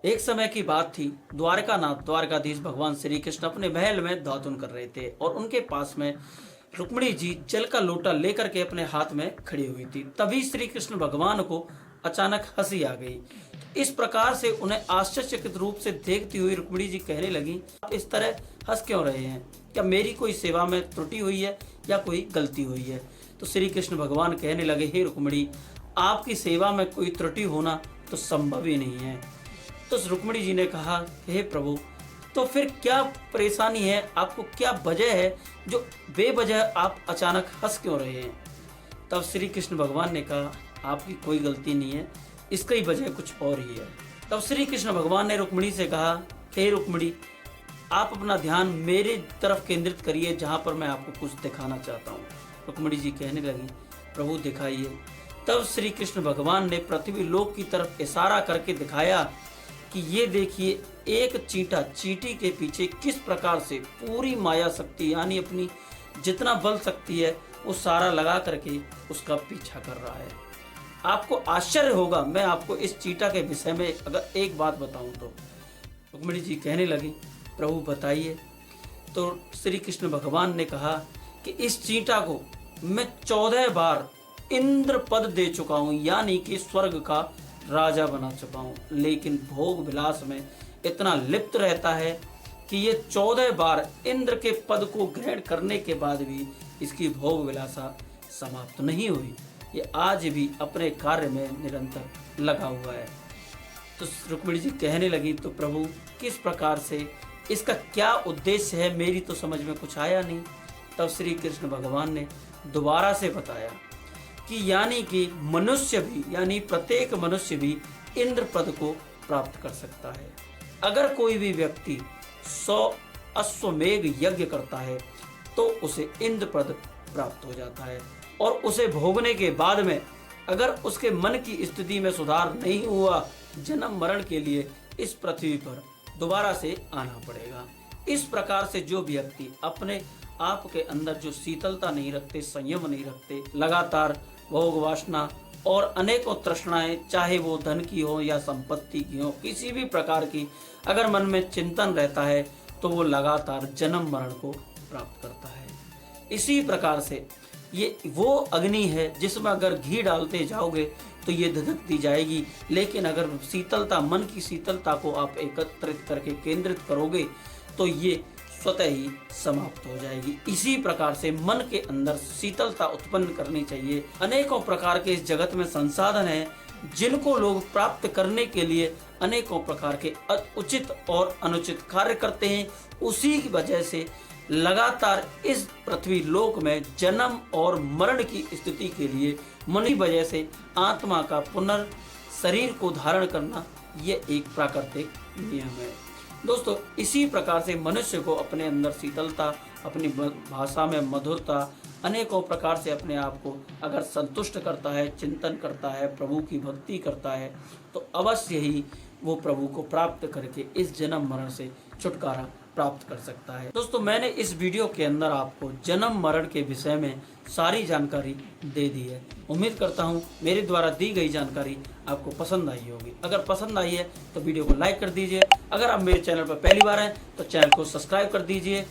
एक समय की बात थी। द्वारकानाथ द्वारकाधीश भगवान श्री कृष्ण अपने महल में दातुन कर रहे थे और उनके पास में रुक्मिणी जी जल का लोटा लेकर के अपने हाथ में खड़ी हुई थी। तभी श्री कृष्ण भगवान को अचानक हंसी आ गई। इस प्रकार से उन्हें आश्चर्यचकित रूप से देखती हुई रुक्मिणी जी कहने लगी, आप इस तरह हंस क्यों रहे हैं? क्या मेरी कोई सेवा में त्रुटि हुई है या कोई गलती हुई है? तो श्री कृष्ण भगवान कहने लगे, हे रुक्मिणी, आपकी सेवा में कोई त्रुटि होना तो संभव ही नहीं है। तो रुक्मिणी जी ने कहा, हे प्रभु, तो फिर क्या परेशानी है? आपको क्या वजह है जो बेवजह आप अचानक हंस क्यों रहे हैं? तब श्री कृष्ण भगवान ने कहा, आपकी कोई गलती नहीं है, इसका ही वजह कुछ और ही है। तब श्री कृष्ण भगवान ने रुक्मिणी से कहा, हे रुक्मिणी, आप अपना ध्यान मेरे तरफ केंद्रित करिए जहाँ पर मैं आपको कुछ दिखाना चाहता हूँ। रुक्मिणी जी कहने लगी, प्रभु दिखाइए। तब श्री कृष्ण भगवान ने पृथ्वी लोक की तरफ इशारा करके दिखाया कि ये देखिए, एक चींटा चींटी के पीछे किस प्रकार से पूरी माया शक्ति यानी अपनी जितना बल शक्ति है वो सारा लगा करके उसका पीछा कर रहा है। आपको आश्चर्य होगा, मैं आपको इस चींटा के विषय में अगर एक बात बताऊं तो। रुक्मिणी जी कहने लगी, प्रभु बताइए। तो श्री कृष्ण भगवान ने कहा कि इस चींटा को मैं 14 बार इंद्र पद दे चुका हूँ, यानी कि स्वर्ग का राजा बना चुका हूँ, लेकिन भोग विलास में इतना लिप्त रहता है कि ये 14 बार इंद्र के पद को ग्रहण करने के बाद भी इसकी भोग विलासा समाप्त नहीं हुई। ये आज भी अपने कार्य में निरंतर लगा हुआ है। तो रुक्मिणी जी कहने लगी, तो प्रभु किस प्रकार से, इसका क्या उद्देश्य है? मेरी तो समझ में कुछ आया नहीं। तब श्री कृष्ण भगवान ने दोबारा से बताया कि यानी कि मनुष्य भी, यानी प्रत्येक मनुष्य भी इंद्र पद को प्राप्त कर सकता है। अगर कोई भी व्यक्ति 100 अश्वमेघ यज्ञ करता है तो उसे इंद्र पद प्राप्त हो जाता है, और उसे भोगने के बाद में अगर उसके मन की स्थिति में सुधार नहीं हुआ, जन्म मरण के लिए इस पृथ्वी पर दोबारा से आना पड़ेगा। इस प्रकार से जो व्यक्ति अपने आप के अंदर जो शीतलता नहीं रखते, संयम नहीं रखते, लगातार भोग वासना और अनेकों तृष्णाएं, चाहे वो धन की हो या संपत्ति की हो, किसी भी प्रकार की अगर मन में चिंतन रहता है तो वो लगातार जन्म मरण को प्राप्त करता है। इसी प्रकार से ये वो अग्नि है जिसमें अगर घी डालते जाओगे तो ये धधकती जाएगी, लेकिन अगर शीतलता, मन की शीतलता को आप एकत्रित करके केंद्रित करोगे तो ये स्वतः ही समाप्त हो जाएगी। इसी प्रकार से मन के अंदर शीतलता उत्पन्न करनी चाहिए। अनेकों प्रकार के इस जगत में संसाधन हैं जिनको लोग प्राप्त करने के लिए अनेकों प्रकार के उचित और अनुचित कार्य करते हैं। उसी की वजह से लगातार इस पृथ्वी लोक में जन्म और मरण की स्थिति के लिए मन की वजह से आत्मा का पुनर् शरीर को धारण करना ये एक प्राकृतिक नियम है। दोस्तों, इसी प्रकार से मनुष्य को अपने अंदर शीतलता, अपनी भाषा में मधुरता, अनेकों प्रकार से अपने आप को अगर संतुष्ट करता है, चिंतन करता है, प्रभु की भक्ति करता है, तो अवश्य ही वो प्रभु को प्राप्त करके इस जन्म मरण से छुटकारा प्राप्त कर सकता है। दोस्तों, मैंने इस वीडियो के अंदर आपको जन्म मरण के विषय में सारी जानकारी दे दी है। उम्मीद करता हूँ मेरे द्वारा दी गई जानकारी आपको पसंद आई होगी। अगर पसंद आई है तो वीडियो को लाइक कर दीजिए। अगर आप मेरे चैनल पर पहली बार हैं तो चैनल को सब्सक्राइब कर दीजिए,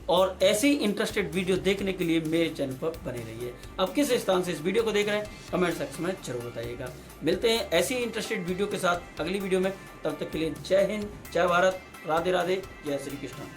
और ऐसी इंटरेस्टेड वीडियो देखने के लिए मेरे चैनल पर बने रहिए। आप किस स्थान से इस वीडियो को देख रहे हैं कमेंट सेक्शन में जरूर बताइएगा। मिलते हैं ऐसी इंटरेस्टेड वीडियो के साथ अगली वीडियो में। तब तक के लिए जय हिंद, जय भारत, राधे राधे, जय श्री कृष्ण।